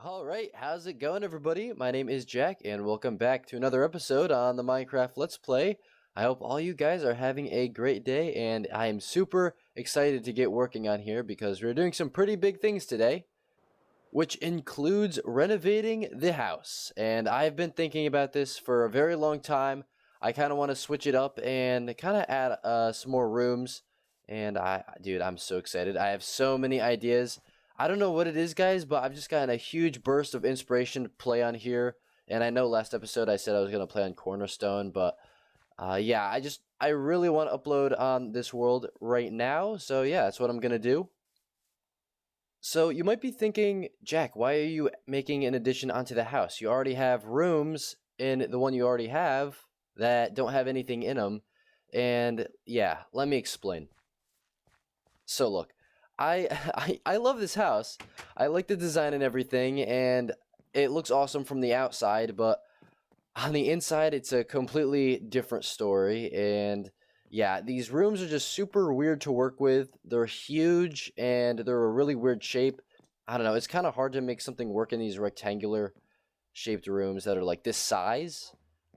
All right, how's it going, everybody? My name is Jack, and welcome back to another episode on the Minecraft Let's Play. I hope all you guys are having a great day, and I am super excited to get working on here because we're doing some pretty big things today, which includes renovating the house. And I've been thinking about this for a very long time. I kind of want to switch it up and kind of add some more rooms. And dude, I'm so excited. I have so many ideas. I don't know what it is, guys, but I've just gotten a huge burst of inspiration to play on here. And I know last episode I said I was going to play on Cornerstone, but yeah, I really want to upload on this world right now. So yeah, that's what I'm going to do. So you might be thinking, Jack, why are you making an addition onto the house? You already have rooms in the one you already have that don't have anything in them. And yeah, let me explain. So look, I love this house. I like the design and everything, and it looks awesome from the outside, but on the inside, it's a completely different story. And yeah, these rooms are just super weird to work with. They're huge and they're a really weird shape. I don't know, it's kind of hard to make something work in these rectangular shaped rooms that are like this size.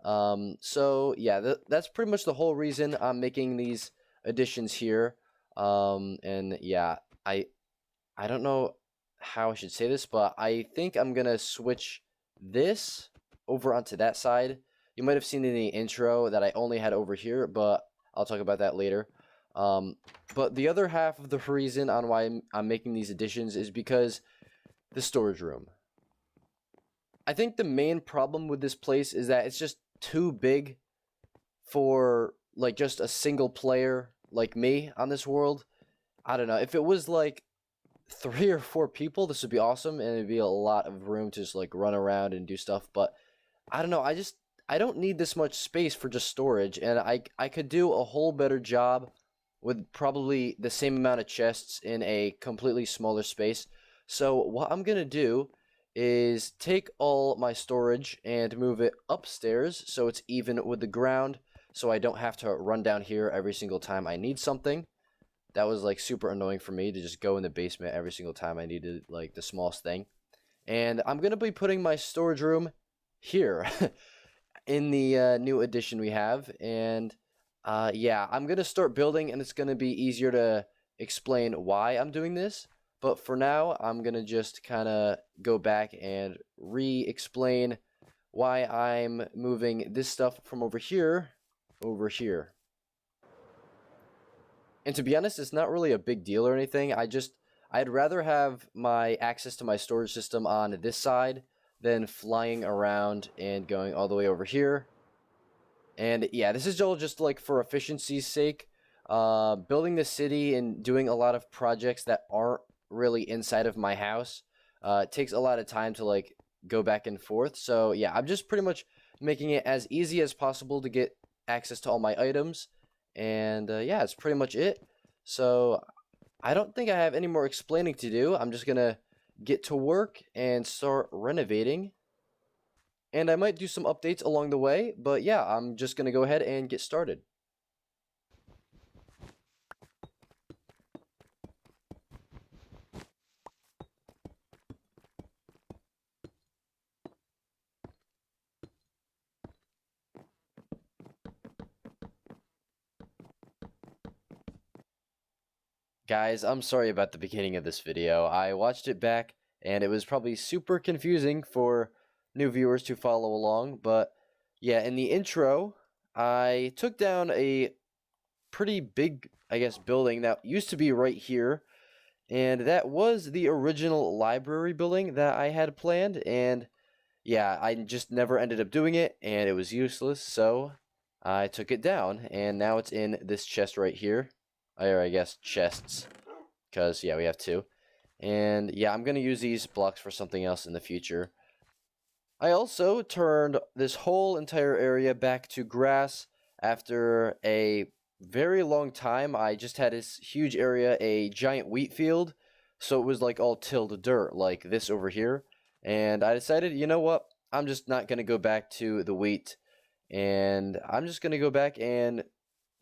So yeah, that's pretty much the whole reason I'm making these additions here. And yeah, I don't know how I should say this, but I think I'm gonna switch this over onto that side. You might have seen in the intro that I only had over here, but I'll talk about that later. But the other half of the reason on why I'm making these additions is because the storage room. I think the main problem with this place is that it's just too big for like just a single player like me on this world. I don't know. If it was like 3 or 4 people, this would be awesome, and it'd be a lot of room to just like run around and do stuff. But I don't know. I don't need this much space for just storage, and I could do a whole better job with probably the same amount of chests in a completely smaller space. So what I'm gonna do is take all my storage and move it upstairs so it's even with the ground, so I don't have to run down here every single time I need something. That was like super annoying for me to just go in the basement every single time I needed like the smallest thing. And I'm gonna be putting my storage room here in the new addition we have. And yeah, I'm gonna start building, and it's gonna be easier to explain why I'm doing this. But for now, I'm gonna just kind of go back and re-explain why I'm moving this stuff from over here over here. And to be honest, it's not really a big deal or anything. I'd rather have my access to my storage system on this side than flying around and going all the way over here. And yeah, this is all just like for efficiency's sake. Building the city and doing a lot of projects that aren't really inside of my house takes a lot of time to like go back and forth. So yeah, I'm just pretty much making it as easy as possible to get access to all my items. And yeah, that's pretty much it. So I don't think I have any more explaining to do. I'm just gonna get to work and start renovating. And I might do some updates along the way, but yeah, I'm just gonna go ahead and get started. Guys, I'm sorry about the beginning of this video. I watched it back, and it was probably super confusing for new viewers to follow along, but yeah, in the intro, I took down a pretty big, I guess, building that used to be right here, and that was the original library building that I had planned, and yeah, I just never ended up doing it, and it was useless, so I took it down, and now it's in this chest right here. Or I guess chests, because yeah, we have two. And yeah, I'm going to use these blocks for something else in the future. I also turned this whole entire area back to grass after a very long time. I just had this huge area, a giant wheat field, so it was like all tilled dirt, like this over here. And I decided, you know what, I'm just not going to go back to the wheat, and I'm just going to go back and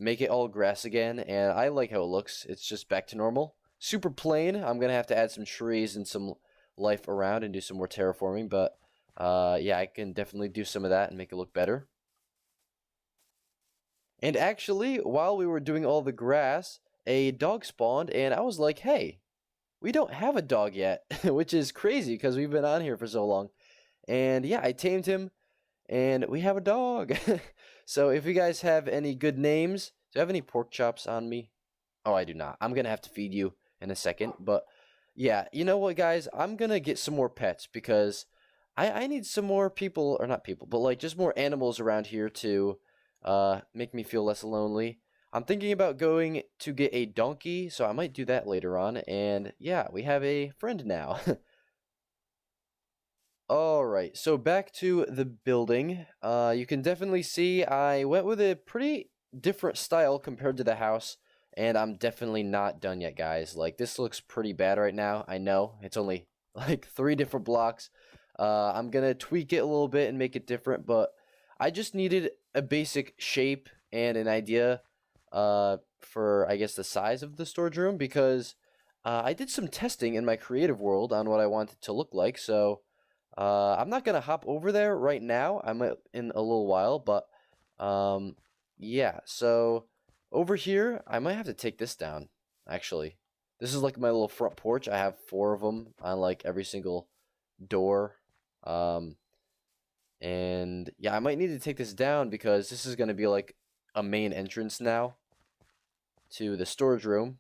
make it all grass again, and I like how it looks. It's just back to normal. Super plain. I'm going to have to add some trees and some life around and do some more terraforming, but yeah, I can definitely do some of that and make it look better. And actually, while we were doing all the grass, a dog spawned, and I was like, hey, we don't have a dog yet, which is crazy because we've been on here for so long. And yeah, I tamed him, and we have a dog. So if you guys have any good names, do you have any pork chops on me? Oh, I do not. I'm gonna have to feed you in a second, but yeah, you know what, guys? I'm gonna get some more pets because I need some more people, or not people, but like just more animals around here to make me feel less lonely. I'm thinking about going to get a donkey, so I might do that later on. And yeah, we have a friend now. All right, so back to the building. You can definitely see I went with a pretty different style compared to the house, and I'm definitely not done yet, guys. Like, this looks pretty bad right now. I know, it's only like 3 different blocks. I'm gonna tweak it a little bit and make it different, but I just needed a basic shape and an idea for, I guess, the size of the storage room because I did some testing in my creative world on what I wanted it to look like, so I'm not gonna hop over there right now. I might in a little while, but yeah. So over here, I might have to take this down. Actually, this is like my little front porch. I have 4 of them on like every single door. Um, and yeah, I might need to take this down because this is gonna be like a main entrance now to the storage room.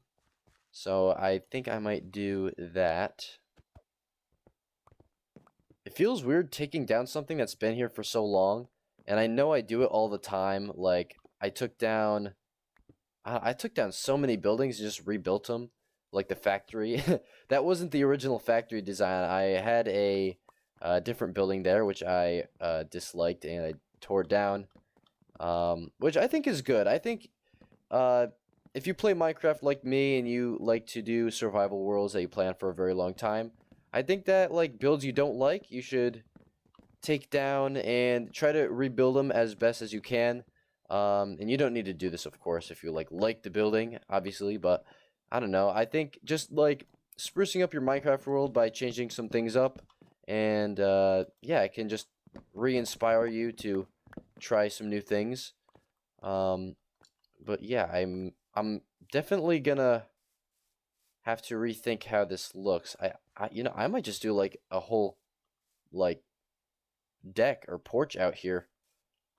So I think I might do that. It feels weird taking down something that's been here for so long, and I know I do it all the time. Like I took down so many buildings and just rebuilt them, like the factory. That wasn't the original factory design. I had a different building there, which I disliked, and I tore it down, which I think is good. I think uh, if you play Minecraft like me and you like to do survival worlds that you plan for a very long time, I think that like builds you don't like, you should take down and try to rebuild them as best as you can. And you don't need to do this, of course, if you like the building, obviously. But I don't know. I think just like sprucing up your Minecraft world by changing some things up, and yeah, it can just re-inspire you to try some new things. Um, but yeah, I'm definitely gonna have to rethink how this looks. I might just do like a whole like deck or porch out here.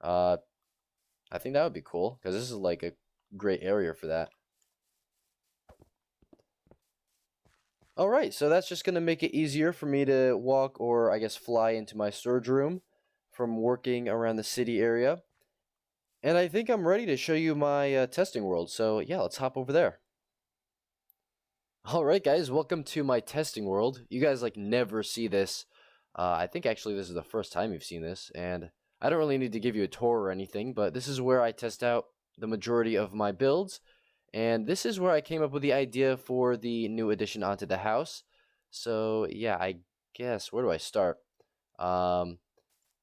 Uh, I think that would be cool because this is like a great area for that. All right, so that's just gonna make it easier for me to walk or I guess fly into my storage room from working around the city area. And I think I'm ready to show you my testing world. So yeah, let's hop over there. All right, guys, welcome to my testing world. You guys like never see this. I think actually this is the first time you've seen this, and I don't really need to give you a tour or anything, but this is where I test out the majority of my builds, and this is where I came up with the idea for the new addition onto the house. So yeah, I guess where do I start? Um,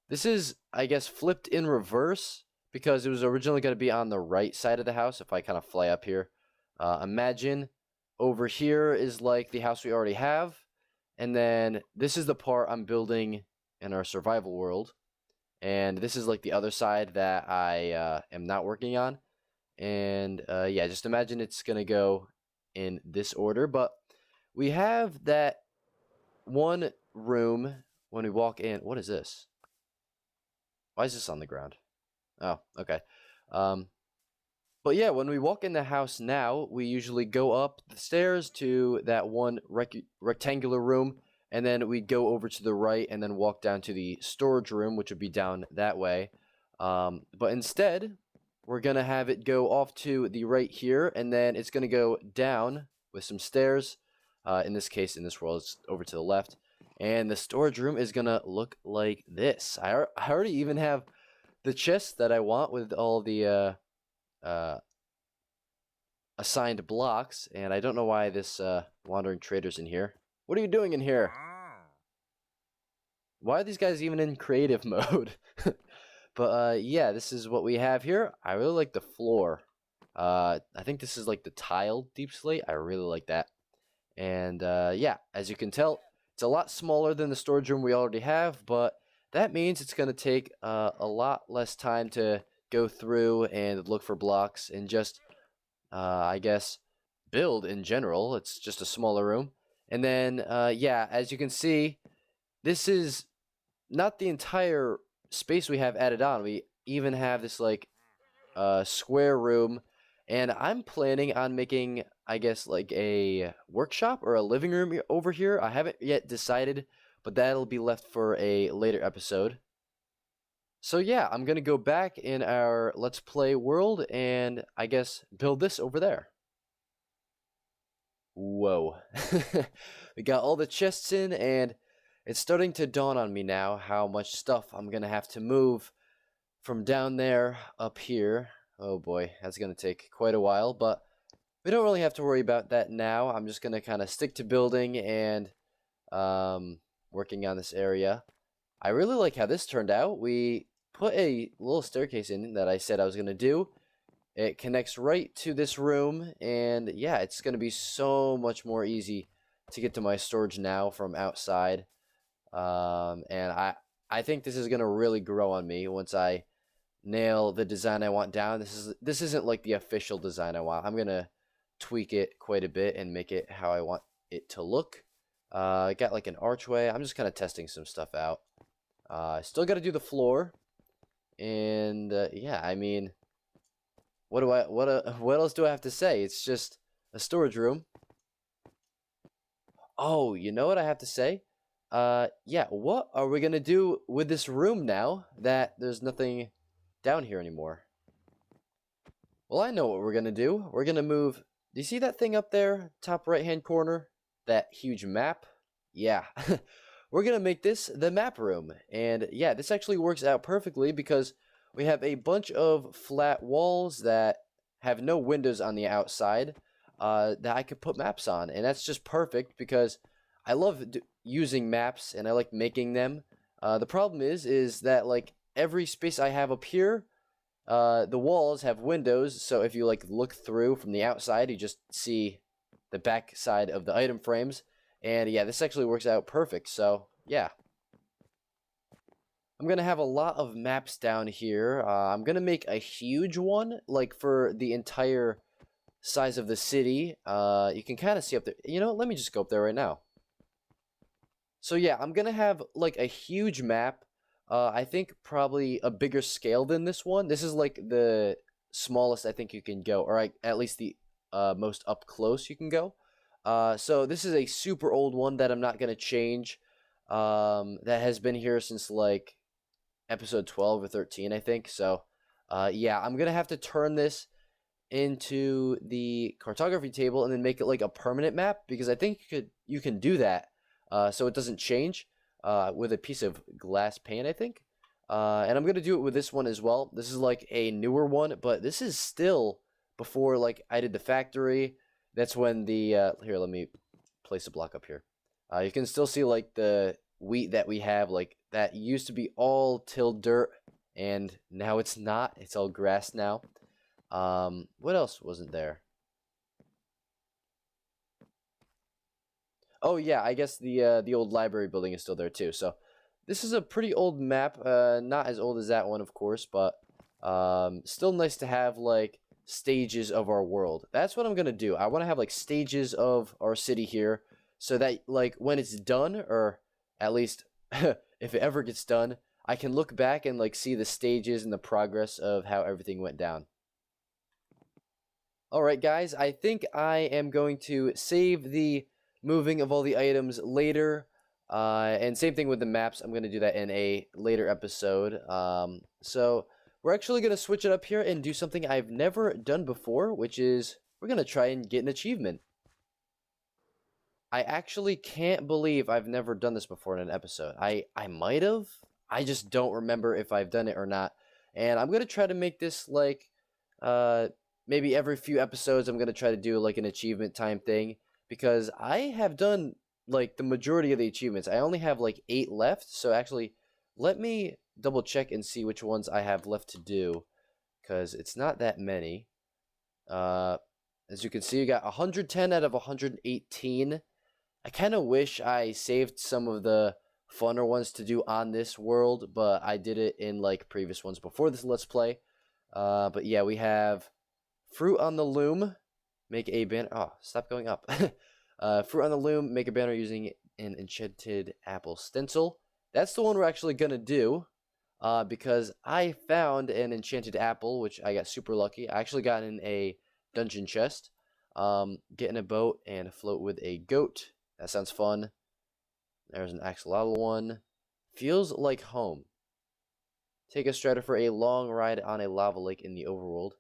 this is, I guess, flipped in reverse because it was originally going to be on the right side of the house. If I kind of fly up here, imagine over here is like the house we already have, and then this is the part I'm building in our survival world, and this is like the other side that I am not working on. And yeah, just imagine it's gonna go in this order, but we have that one room when we walk in. What is this? Why is this on the ground? Oh, okay. Um, but yeah, when we walk in the house now, we usually go up the stairs to that one rectangular room, and then we go over to the right and then walk down to the storage room, which would be down that way. But instead, we're going to have it go off to the right here, and then it's going to go down with some stairs. In this case, in this world, it's over to the left. And the storage room is going to look like this. I already even have the chest that I want with all the assigned blocks, and I don't know why this wandering trader's in here. What are you doing in here? Why are these guys even in creative mode? But yeah, this is what we have here. I really like the floor. I think this is like the tiled deep slate. I really like that. And yeah, as you can tell, It's a lot smaller than the storage room we already have, but that means it's going to take a lot less time to go through and look for blocks and just, I guess, build in general. It's just a smaller room. And then, yeah, as you can see, this is not the entire space we have added on. We even have this like square room, and I'm planning on making, I guess, like a workshop or a living room over here. I haven't yet decided, but that'll be left for a later episode. So yeah, I'm gonna go back in our Let's Play world and I guess build this over there. Whoa. We got all the chests in, and it's starting to dawn on me now how much stuff I'm gonna have to move from down there up here. Oh boy, that's gonna take quite a while, but we don't really have to worry about that now. I'm just gonna kind of stick to building and working on this area. I really like how this turned out. We put a little staircase in that I said I was gonna do. It connects right to this room, and yeah, it's gonna be so much more easy to get to my storage now from outside. And I think this is gonna really grow on me once I nail the design I want down. This isn't like the official design I want. I'm gonna tweak it quite a bit and make it how I want it to look. I got like an archway. I'm just kind of testing some stuff out. Still got to do the floor, and yeah, I mean, what else do I have to say? It's just a storage room. Oh, you know what I have to say? Yeah, what are we gonna do with this room now that there's nothing down here anymore? Well, I know what we're gonna do. We're gonna move. Do you see that thing up there, top right-hand corner? That huge map? Yeah. We're gonna make this the map room. And yeah, this actually works out perfectly because we have a bunch of flat walls that have no windows on the outside that I could put maps on. And that's just perfect because I love using maps and I like making them. The problem is that like every space I have up here, the walls have windows, so if you like look through from the outside, you just see the back side of the item frames. And yeah, this actually works out perfect. So yeah, I'm gonna have a lot of maps down here. I'm gonna make a huge one, like for the entire size of the city. You can kind of see up there. You know, let me just go up there right now. So yeah, I'm gonna have like a huge map. I think probably a bigger scale than this one. This is like the smallest I think you can go, or at least the most up close you can go. So this is a super old one that I'm not gonna change. That has been here since like episode 12 or 13, I think. So yeah, I'm gonna have to turn this into the cartography table and then make it like a permanent map, because I think you can do that so it doesn't change with a piece of glass pane, I think. And I'm gonna do it with this one as well. This is like a newer one, but this is still before like I did the factory. That's when the here, let me place a block up here. You can still see like the wheat that we have, like that used to be all tilled dirt, and now it's not. It's all grass now. What else wasn't there? Oh yeah, I guess the old library building is still there too. So this is a pretty old map. Not as old as that one, of course, but still nice to have like stages of our world. That's what I'm gonna do. I want to have like stages of our city here, so that like when it's done, or at least if it ever gets done, I can look back and like see the stages and the progress of how everything went down. Alright guys, I think I am going to save the moving of all the items later. And same thing with the maps. I'm going to do that in a later episode. So we're actually going to switch it up here and do something I've never done before, which is we're going to try and get an achievement. I actually can't believe I've never done this before in an episode. I might have. I just don't remember if I've done it or not. And I'm going to try to make this like maybe every few episodes I'm going to try to do like an achievement time thing, because I have done like the majority of the achievements. I only have like 8 left. So actually, let me double check and see which ones I have left to do, because it's not that many. As you can see, you got 110 out of 118. I kind of wish I saved some of the funner ones to do on this world, but I did it in like previous ones before this Let's Play. But yeah, we have fruit on the loom. Make a banner. Oh, stop going up. Fruit on the loom. Make a banner using an enchanted apple stencil. That's the one we're actually gonna do. Because I found an enchanted apple, which I got super lucky. I actually got in a dungeon chest. Get in a boat and float with a goat. That sounds fun. There's an axolotl one. Feels like home. Take a strider for a long ride on a lava lake in the overworld.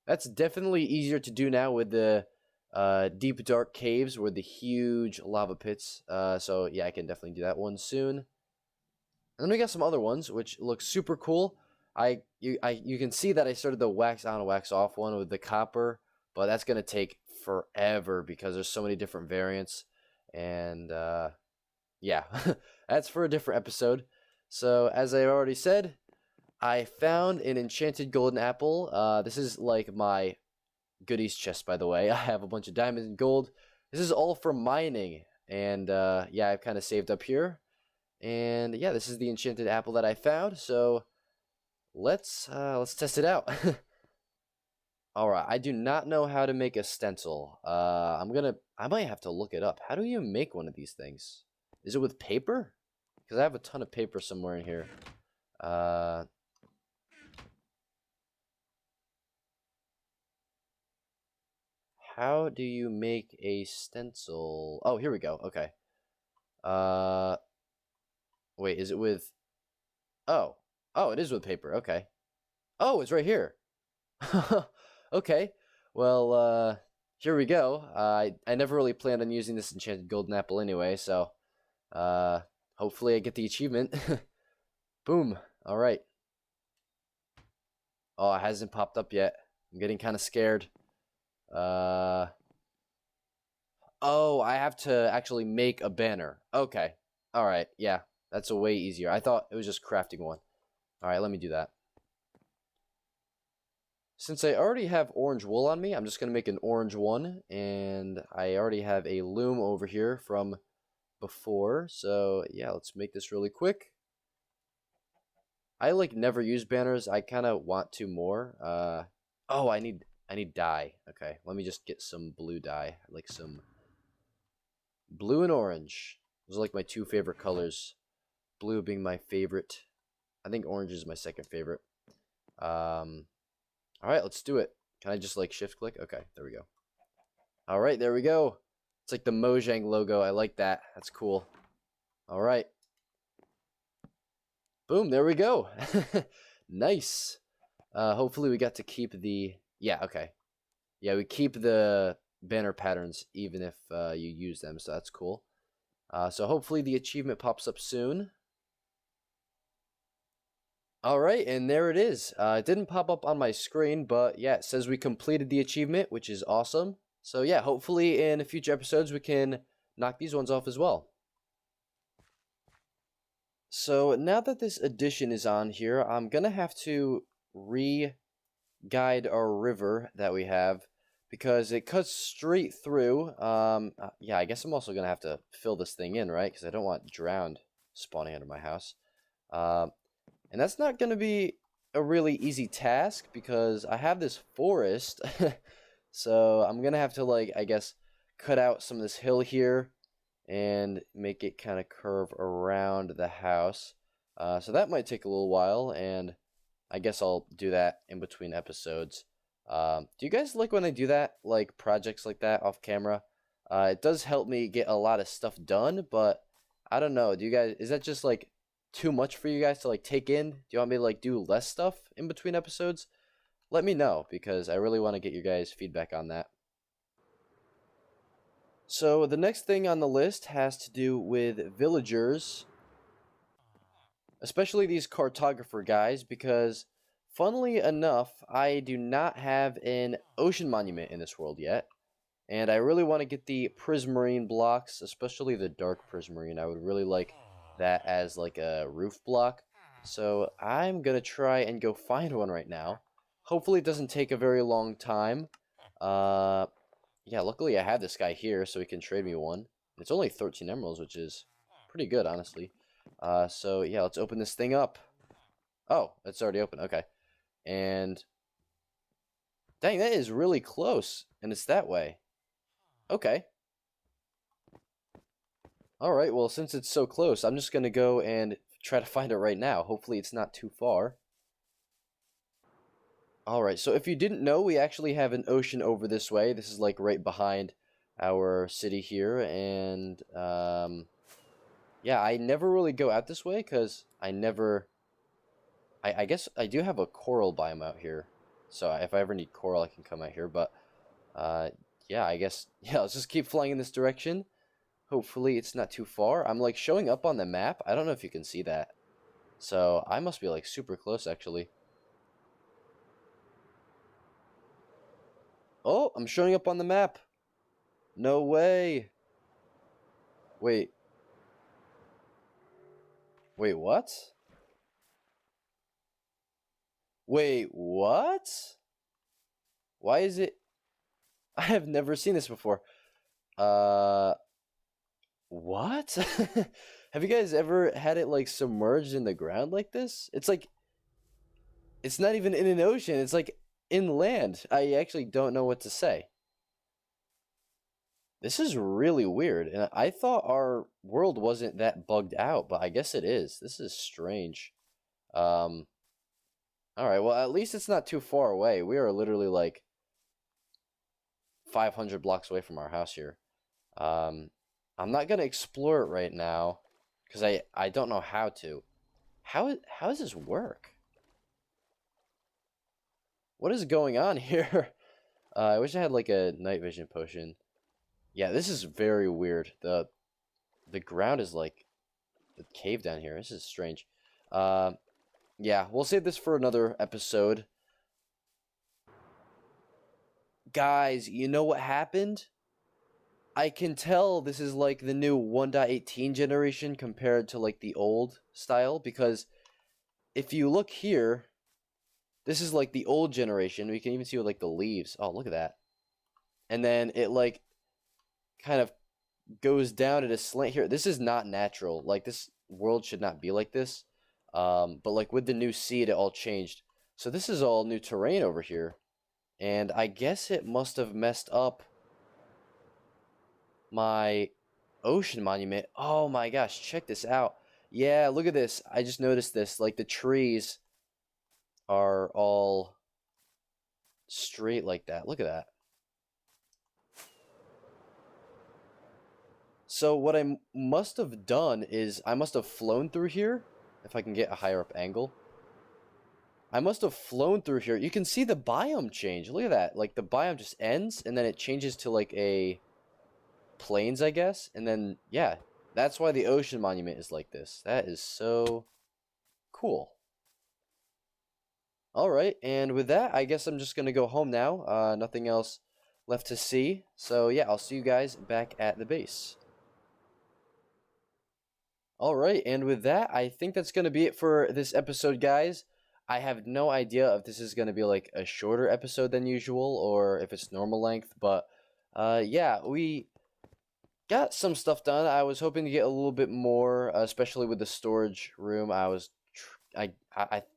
That's definitely easier to do now with the deep dark caves with the huge lava pits. So yeah, I can definitely do that one soon. And then we got some other ones which look super cool. You can see that I started the wax on wax off one with the copper, but that's gonna take forever because there's so many different variants. And yeah, that's for a different episode. So as I already said, I found an enchanted golden apple. This is like my goodies chest, by the way. I have a bunch of diamonds and gold. This is all for mining, and yeah, I've kind of saved up here. And yeah, this is the enchanted apple that I found. So let's test it out. All right, I do not know how to make a stencil. I might have to look it up. How do you make one of these things? Is it with paper? Because I have a ton of paper somewhere in here. How do you make a stencil? Oh, here we go. Okay. Wait, is it with... Oh. Oh, it is with paper. Okay. Oh, it's right here. Okay. Well, here we go. I never really planned on using this enchanted golden apple anyway, so hopefully I get the achievement. Boom. All right. Oh, it hasn't popped up yet. I'm getting kind of scared. Oh, I have to actually make a banner. Okay. All right. Yeah, that's a way easier. I thought it was just crafting one. All right, let me do that. Since I already have orange wool on me, I'm just going to make an orange one. And I already have a loom over here from before. So, yeah, let's make this really quick. I, like, never use banners. I kind of want to more. Oh, I need dye. Okay, let me just get some blue dye. I like some blue and orange. Those are, like, my two favorite colors. Blue being my favorite. I think orange is my second favorite. All right, let's do it. Can I just like shift click? Okay, there we go. All right, there we go. It's like the Mojang logo. I like that. That's cool. All right. Boom, there we go. Nice. Hopefully we got to keep the... Yeah, okay. Yeah, we keep the banner patterns even if you use them, so that's cool. So hopefully the achievement pops up soon. All right, and there it is. It didn't pop up on my screen, but yeah, it says we completed the achievement, which is awesome. So yeah, hopefully in future episodes we can knock these ones off as well. So now that this addition is on here, I'm gonna have to re-guide our river that we have because it cuts straight through. Yeah, I guess I'm also gonna have to fill this thing in, right? Because I don't want drowned spawning under my house. And that's not going to be a really easy task because I have this forest. So I'm going to have to, like, I guess, cut out some of this hill here and make it kind of curve around the house. So that might take a little while, and I guess I'll do that in between episodes. Do you guys like when I do that, like projects like that off camera? It does help me get a lot of stuff done, but I don't know. Do you guys, is that just like too much for you guys to like take in? Do you want me to like do less stuff in between episodes? Let me know because I really want to get your guys' feedback on that. So the next thing on the list has to do with villagers, especially these cartographer guys, because funnily enough, I do not have an ocean monument in this world yet. And I really want to get the prismarine blocks, especially the dark prismarine. I would really like that as like a roof block. So I'm going to try and go find one right now. Hopefully it doesn't take a very long time. yeah, luckily I have this guy here, so he can trade me one. It's only 13 emeralds, which is pretty good, honestly. So yeah, let's open this thing up. Oh, it's already open. Okay. And dang, that is really close, and it's that way. Okay. All right, well, since it's so close, I'm just going to go and try to find it right now. Hopefully it's not too far. All right, so if you didn't know, we actually have an ocean over this way. This is like right behind our city here, and yeah, I never really go out this way because I guess I do have a coral biome out here, so if I ever need coral, I can come out here. But yeah, I guess yeah, let's just keep flying in this direction. Hopefully it's not too far. I'm like showing up on the map. I don't know if you can see that. So I must be like super close actually. Oh, I'm showing up on the map. No way. Wait. Wait, what? Wait, what? Why is it? I have never seen this before. Uh, what? Have you guys ever had it like submerged in the ground like this? It's like it's not even in an ocean. It's like inland. I actually don't know what to say. This is really weird, and I thought our world wasn't that bugged out, but I guess it is. This is strange. Um, all right, well, at least it's not too far away. We are literally like 500 blocks away from our house here. Um, I'm not gonna explore it right now because I don't know how to. How does this work? What is going on here? I wish I had like a night vision potion. Yeah, this is very weird. The ground is like the cave down here. This is strange. Yeah, we'll save this for another episode. Guys, you know what happened? I can tell this is like the new 1.18 generation compared to like the old style because if you look here, this is like the old generation. We can even see with like the leaves. Oh, look at that. And then it like kind of goes down at a slant here. This is not natural. Like this world should not be like this. But like with the new seed, it all changed. So this is all new terrain over here. And I guess it must have messed up my ocean monument. Oh my gosh, check this out. Yeah, look at this. I just noticed this. Like the trees are all straight like that. Look at that. So what I must have done is I must have flown through here. If I can get a higher up angle. I must have flown through here. You can see the biome change. Look at that. Like the biome just ends and then it changes to like a plains, I guess. And then, yeah, that's why the ocean monument is like this. That is so cool. All right, and with that, I guess I'm just going to go home now. Nothing else left to see. So, yeah, I'll see you guys back at the base. All right, and with that, I think that's going to be it for this episode, guys. I have no idea if this is going to be like a shorter episode than usual or if it's normal length, but yeah, we got some stuff done. I was hoping to get a little bit more, especially with the storage room. I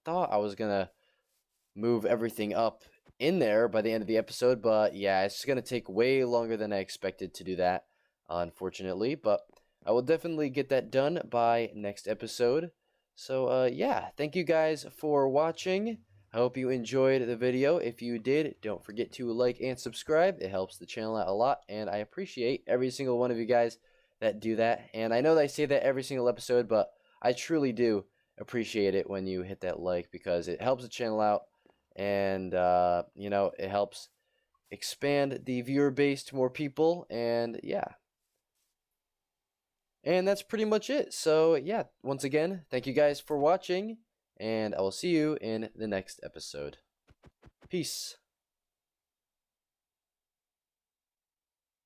thought I was gonna move everything up in there by the end of the episode, but yeah, it's gonna take way longer than I expected to do that, unfortunately. But I will definitely get that done by next episode. So yeah, thank you guys for watching. I hope you enjoyed the video. If you did, don't forget to like and subscribe. It helps the channel out a lot, and I appreciate every single one of you guys that do that. And I know that I say that every single episode, but I truly do appreciate it when you hit that like because it helps the channel out, and you know, it helps expand the viewer base to more people, and yeah. And that's pretty much it. So yeah, once again, thank you guys for watching, and I will see you in the next episode. Peace.